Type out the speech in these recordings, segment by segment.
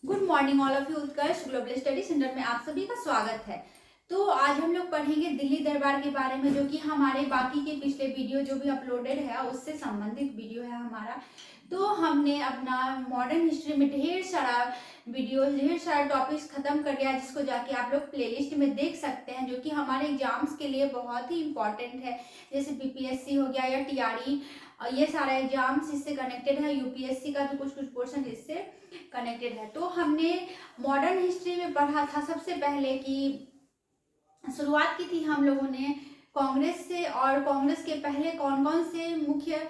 Good morning all of you. Utkarsh global study centre में आप सभी का स्वागत है। तो आज हम लोग पढ़ेंगे दिल्ली दरबार के बारे में, जो कि हमारे बाकी के पिछले वीडियो जो भी अपलोडेड है उससे संबंधित वीडियो है हमारा। तो हमने अपना मॉडर्न हिस्ट्री में ढेर सारा वीडियो, ढेर सारा टॉपिक्स खत्म कर लिया, जिसको जाके आप लोग प्लेलिस्ट में देख सकते हैं, जो कि हमारे एग्जाम्स के लिए बहुत ही इंपॉर्टेंट है। जैसे बीपीएससी हो गया या टीआरई, ये सारा एग्जाम्स इससे कनेक्टेड है। यूपीएससी का तो कुछ कुछ पोर्शन इससे कनेक्टेड है। तो हमने मॉडर्न हिस्ट्री में पढ़ा था सबसे पहले कि शुरुआत की थी हम लोगों ने कांग्रेस से, और कांग्रेस के पहले कौन कौन से मुख्य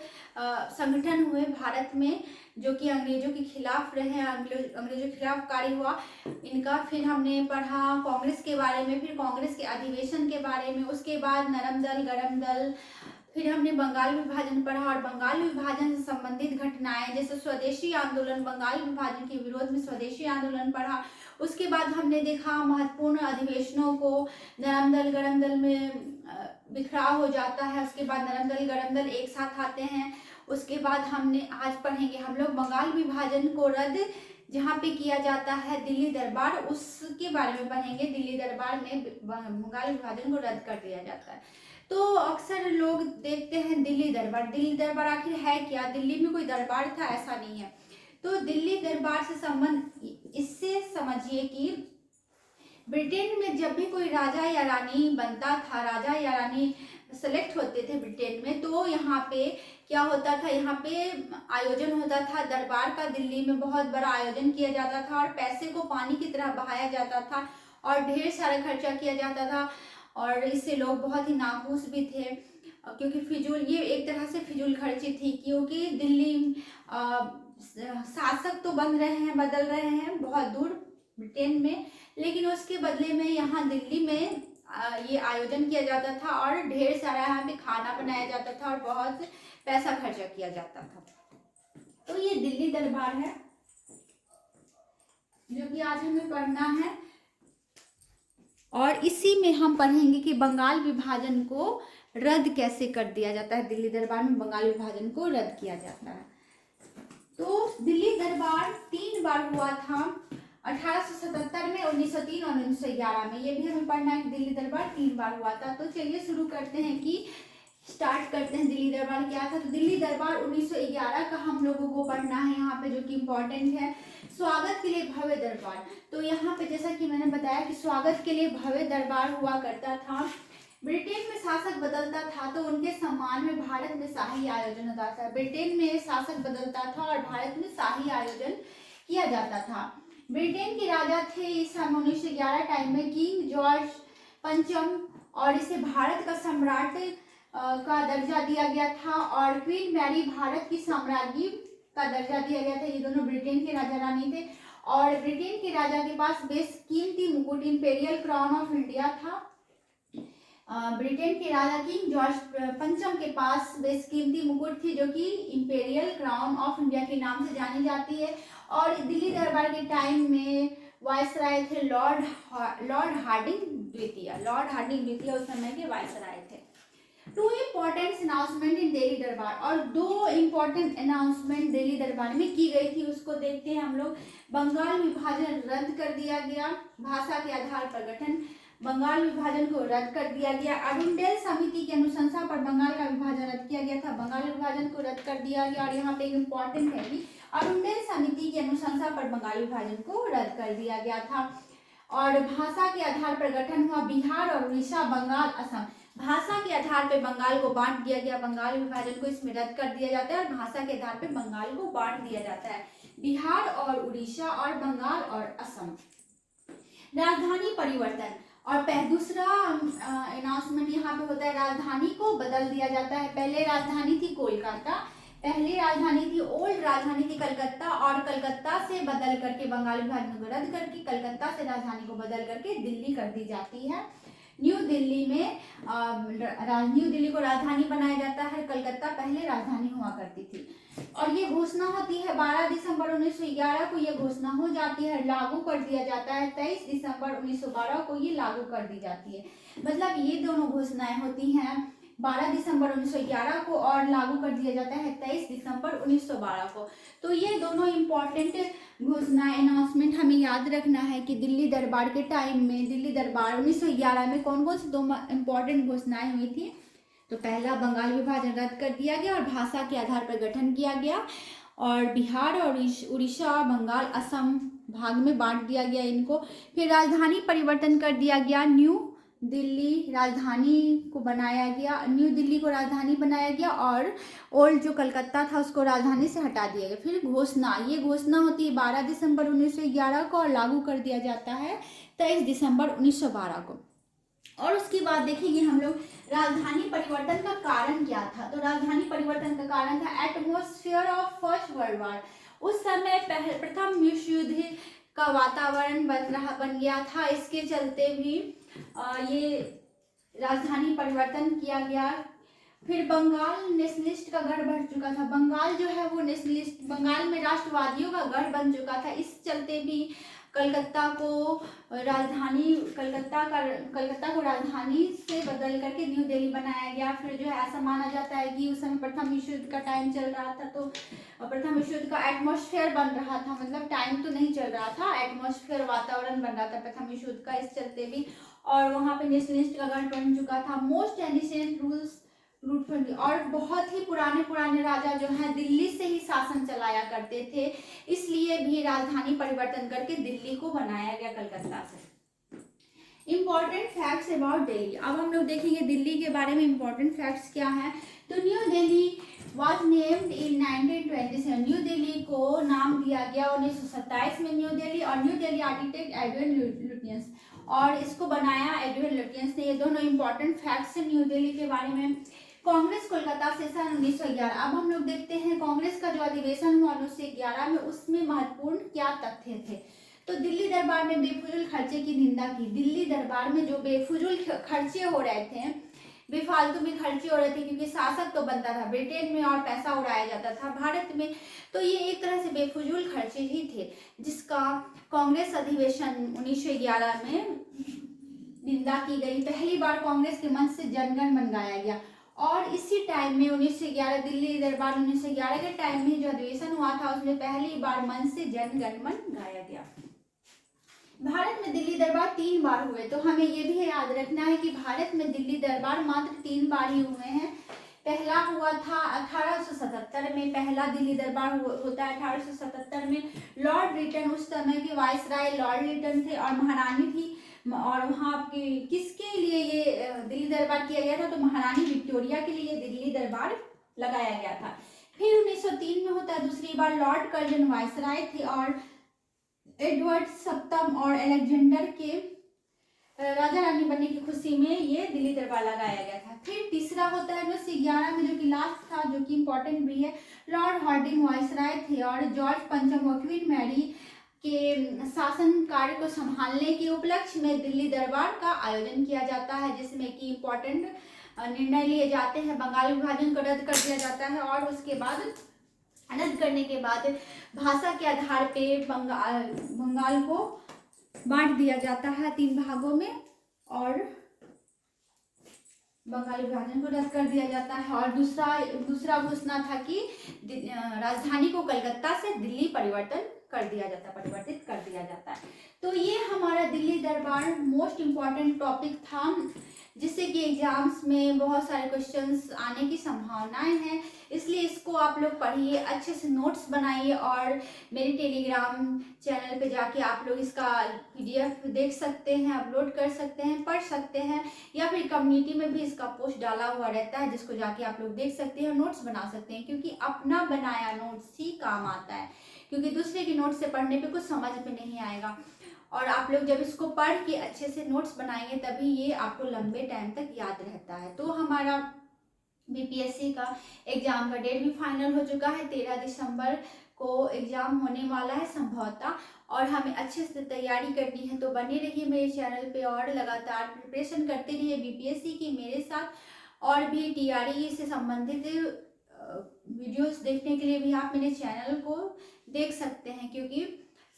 संगठन हुए भारत में जो कि अंग्रेजों के खिलाफ रहे, अंग्रेजों के खिलाफ कार्य हुआ इनका। फिर हमने पढ़ा कांग्रेस के बारे में, फिर कांग्रेस के अधिवेशन के बारे में, उसके बाद नरम दल, गरम दल, फिर हमने बंगाल विभाजन पढ़ा और बंगाल विभाजन से संबंधित घटनाएं जैसे स्वदेशी आंदोलन, बंगाल विभाजन के विरोध में स्वदेशी आंदोलन पढ़ा। उसके बाद हमने देखा महत्वपूर्ण अधिवेशनों को, नरम दल गरम दल में बिखराव हो जाता है, उसके बाद नरम दल गरम दल एक साथ आते हैं। उसके बाद हमने आज पढ़ेंगे हम लोग बंगाल विभाजन को रद्द जहाँ पे किया जाता है दिल्ली दरबार, उसके बारे में पढ़ेंगे। दिल्ली दरबार में बंगाल विभाजन को रद्द कर दिया जाता है। तो अक्सर लोग देखते हैं दिल्ली दरबार आखिर है क्या? दिल्ली में कोई दरबार था? ऐसा नहीं है। तो दिल्ली दरबार से संबंध इससे समझिए कि ब्रिटेन में जब भी कोई राजा या रानी बनता था, राजा या रानी सेलेक्ट होते थे ब्रिटेन में, तो यहाँ पे क्या होता था, यहाँ पे आयोजन होता था दरबार का। दिल्ली में बहुत बड़ा आयोजन किया जाता था और पैसे को पानी की तरह बहाया जाता था और ढेर सारा खर्चा किया जाता था, और इससे लोग बहुत ही नाखुश भी थे, क्योंकि फिजूल, ये एक तरह से फिजूल खर्ची थी। क्योंकि दिल्ली शासक तो बन रहे हैं, बदल रहे हैं बहुत दूर ब्रिटेन में, लेकिन उसके बदले में यहाँ दिल्ली में ये आयोजन किया जाता था और ढेर सारा यहाँ पे खाना बनाया जाता था और बहुत पैसा खर्चा किया जाता था। तो ये दिल्ली दरबार है जो कि आज हमें पढ़ना है, और इसी में हम पढ़ेंगे कि बंगाल विभाजन को रद्द कैसे कर दिया जाता है। दिल्ली दरबार में बंगाल विभाजन को रद्द किया जाता है। तो दिल्ली दरबार 3 बार हुआ था, 1877 में, 1903 और 1911 में। ये भी हमें पढ़ना है कि दिल्ली दरबार 3 बार हुआ था। तो चलिए शुरू करते हैं कि स्टार्ट करते हैं दिल्ली दरबार क्या था। तो दिल्ली दरबार 1911 का हम लोगों को पढ़ना है यहाँ पे, जो कि इम्पोर्टेंट है। स्वागत के लिए भव्य दरबार। तो यहाँ पे जैसा कि मैंने बताया कि स्वागत के लिए भव्य दरबार हुआ करता था। ब्रिटेन में शासक बदलता था तो उनके सम्मान में भारत में शाही आयोजन होता था। ब्रिटेन में शासक बदलता था और भारत में शाही आयोजन किया जाता था। ब्रिटेन के राजा थे इस सन 1911 टाइम में किंग जॉर्ज पंचम, और इसे भारत का सम्राट का दर्जा दिया गया था, और क्वीन मैरी भारत की साम्राज्ञी का दर्जा दिया गया था। ये दोनों ब्रिटेन के राजा रानी थे, और ब्रिटेन के राजा के पास बेशकीमती मुकुट इंपेरियल क्राउन ऑफ इंडिया था। ब्रिटेन के राजा किंग जॉर्ज पंचम के पास बेशकीमती मुकुट थी, जो कि इंपेरियल क्राउन ऑफ इंडिया के नाम से जानी जाती है। और दिल्ली दरबार के टाइम में वायसराय थे लॉर्ड हार्डिंग द्वितीय उस समय के वायसराय थे। 2 इम्पोर्टेंट अनाउंसमेंट इन दिल्ली दरबार, और 2 इम्पोर्टेंट अनाउंसमेंट दिल्ली दरबार में की गई थी, उसको देखते हैं हम लोग। बंगाल विभाजन रद्द कर दिया गया, भाषा के आधार पर गठन, बंगाल विभाजन को रद्द कर दिया गया। अरुंडेल समिति की अनुशंसा पर बंगाल का विभाजन रद्द किया गया था, बंगाल विभाजन को रद्द कर दिया गया। और यहाँ पे एक इम्पोर्टेंट है कि अरुंडेल समिति की अनुशंसा पर बंगाल विभाजन को रद्द कर दिया गया था। और भाषा के आधार पर गठन हुआ बिहार और उड़ीसा, बंगाल, असम। भाषा के आधार पर बंगाल को बांट दिया गया, बंगाल विभाजन को इसमें रद्द कर दिया जाता है, और भाषा के आधार पर बंगाल को बांट दिया जाता है, बिहार और उड़ीसा और बंगाल और असम। राजधानी परिवर्तन, और दूसरा अनाउंसमेंट यहाँ पे होता है, राजधानी को बदल दिया जाता है। पहले राजधानी थी कोलकाता, पहले राजधानी थी ओल्ड राजधानी थी कलकत्ता, और कलकत्ता से बदल करके बंगाल विभाजन को रद्द करके कलकत्ता से राजधानी को बदल करके दिल्ली कर दी जाती है। न्यू दिल्ली में न्यू दिल्ली को राजधानी बनाया जाता है, कलकत्ता पहले राजधानी हुआ करती थी। और ये घोषणा होती है 12 दिसंबर 1911 को, ये घोषणा हो जाती है, लागू कर दिया जाता है 23 दिसंबर 1912 को ये लागू कर दी जाती है। मतलब ये दोनों घोषणाएं होती हैं 12 दिसंबर 1911 को और लागू कर दिया जाता है 23 दिसंबर 1912 को। तो ये दोनों इम्पॉर्टेंट घोषणा अनाउंसमेंट हमें याद रखना है कि दिल्ली दरबार के टाइम में, दिल्ली दरबार 1911 में कौन कौन सी दो इम्पॉर्टेंट घोषणाएं हुई थी। तो पहला, बंगाल विभाजन रद्द कर दिया गया और भाषा के आधार पर गठन किया गया, और बिहार और उड़ीसा, बंगाल, असम भाग में बांट दिया गया इनको। फिर राजधानी परिवर्तन कर दिया गया, न्यू दिल्ली राजधानी को बनाया गया, न्यू दिल्ली को राजधानी बनाया गया, और ओल्ड जो कलकत्ता था उसको राजधानी से हटा दिया गया। फिर घोषणा, ये घोषणा होती है 12 दिसंबर 1911 को और लागू कर दिया जाता है 23 दिसंबर 1912 को। और उसके बाद देखेंगे हम लोग राजधानी परिवर्तन का कारण क्या था। तो राजधानी परिवर्तन का कारण था atmosphere of first world war. उस समय प्रथम विश्व युद्ध का वातावरण बन गया था, इसके चलते भी ये राजधानी परिवर्तन किया गया। फिर बंगाल नेशनलिस्ट का गढ़ बन चुका था, बंगाल जो है वो नेशनलिस्ट, बंगाल में राष्ट्रवादियों का गढ़ बन चुका था, इस चलते भी कलकत्ता को राजधानी से बदल करके न्यू दिल्ली बनाया गया। फिर जो है ऐसा माना जाता है कि उस समय प्रथम विश्व युद्ध का टाइम चल रहा था, तो प्रथम विश्व युद्ध का एटमॉस्फेयर बन रहा था, मतलब टाइम तो नहीं चल रहा था, एटमॉस्फेयर वातावरण बन रहा था प्रथम विश्व युद्ध का, इस चलते भी। और वहाँ पे नेशनलिस्ट का गढ़ बन चुका था। Most ancient rules route front, और बहुत ही पुराने राजा जो हैं दिल्ली से ही शासन चलाया करते थे, इसलिए भी राजधानी परिवर्तन करके दिल्ली को बनाया गया कलकत्ता से। Important facts about Delhi. अब हम लोग देखेंगे दिल्ली के बारे में इम्पोर्टेंट फैक्ट्स क्या है। तो new Delhi was named in 1927। New Delhi को नाम दिया गया 1927 में न्यू दिल्ली, और new Delhi architect Edwin Lutyens, और इसको बनाया एडविन लुटियंस ने। ये दोनों इम्पोर्टेंट फैक्ट्स हैं न्यू दिल्ली के बारे में। कांग्रेस कोलकाता सेशन 1911। अब हम लोग देखते हैं कांग्रेस का जो अधिवेशन हुआ 1911 में, उसमें महत्वपूर्ण क्या तथ्य थे। तो दिल्ली दरबार में बेफिजूल खर्चे की निंदा की। दिल्ली दरबार में जो बेफिजूल खर्चे हो रहे थे, बेफालतू में खर्चे हो रहे थे, क्योंकि शासक तो बनता था ब्रिटेन में और पैसा उड़ाया जाता था भारत में, तो ये एक तरह से बेफिजूल खर्चे ही थे, जिसका कांग्रेस अधिवेशन 1911 में निंदा की गई। पहली बार कांग्रेस के मंच से जनगण मन गाया गया, और इसी टाइम में 1911 दिल्ली दरबार 1911 के टाइम में जो अधिवेशन हुआ था, उसमें पहली बार मंच से जनगण मन गाया गया। भारत में दिल्ली दरबार 3 बार हुए, तो हमें ये भी याद रखना है कि भारत में दिल्ली दरबार मात्र 3 बार ही हुए हैं। पहला हुआ था 1877 में, पहला दिल्ली दरबार होता है 1877 में। लॉर्ड रिटन उस समय के वाइसराय लॉर्ड रिटन थे और महारानी थी, और वहाँ की किसके लिए ये दिल्ली दरबार किया गया था, तो महारानी विक्टोरिया के लिए दिल्ली दरबार लगाया गया था। फिर 1903 में होता है दूसरी बार, लॉर्ड कर्जन वाइसराय थे और एडवर्ड सप्तम और अलेक्जेंडर के राजा रानी बनने की खुशी में ये दिल्ली दरबार लगाया गया था। फिर तीसरा होता है 1911 में, जो कि लास्ट था, जो कि इम्पोर्टेंट भी है। लॉर्ड हार्डिंग वाइसराय थे और जॉर्ज पंचम व क्वीन मैरी के शासन कार्य को संभालने के उपलक्ष्य में दिल्ली दरबार का आयोजन किया जाता है, जिसमें कि इम्पोर्टेंट निर्णय लिए जाते हैं। बंगाल विभाजन को रद्द कर दिया जाता है, और उसके बाद रद्द करने के बाद भाषा के आधार पे बंगाल को बांट दिया जाता है 3 भागों में, और बंगाल विभाजन को रद्द कर दिया जाता है। और दूसरा घोषणा था कि राजधानी को कलकत्ता से दिल्ली परिवर्तित कर दिया जाता है। तो ये हमारा दिल्ली दरबार मोस्ट इम्पॉर्टेंट टॉपिक था, जिससे कि एग्जाम्स में बहुत सारे क्वेश्चंस आने की संभावनाएं हैं, इसलिए इसको आप लोग पढ़िए, अच्छे से नोट्स बनाइए, और मेरे टेलीग्राम चैनल पे जाके आप लोग इसका PDF देख सकते हैं, अपलोड कर सकते हैं, पढ़ सकते हैं, या फिर कम्युनिटी में भी इसका पोस्ट डाला हुआ रहता है, जिसको जाके आप लोग देख सकते हैं, नोट्स बना सकते हैं, क्योंकि अपना बनाया नोट्स ही काम आता है, क्योंकि दूसरे की नोट्स से पढ़ने पे कुछ समझ में नहीं आएगा। और आप लोग जब इसको पढ़ के अच्छे से नोट्स बनाएंगे, तभी ये आपको लंबे टाइम तक याद रहता है। तो हमारा BPSC का एग्जाम का डेट भी फाइनल हो चुका है, 13 दिसंबर को एग्जाम होने वाला है संभवतः, और हमें अच्छे से तैयारी करनी है। तो बने रहिए मेरे चैनल पे और लगातार प्रिपरेशन करते रहिए BPSC की मेरे साथ, और भी TRE से संबंधित वीडियोस देखने के लिए भी आप मेरे चैनल को देख सकते हैं, क्योंकि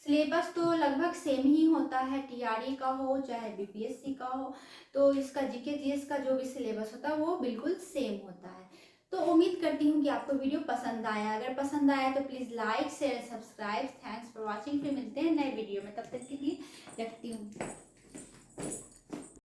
सिलेबस तो लगभग सेम ही होता है, टीआरई का हो चाहे बीपीएससी का हो, तो इसका जीके जीएस का जो भी सिलेबस होता है वो बिल्कुल सेम होता है। तो उम्मीद करती हूँ कि आपको वीडियो पसंद आया। अगर पसंद आया तो please like share subscribe. Thanks for watching. फिर मिलते हैं नए वीडियो में, तब तक के लिए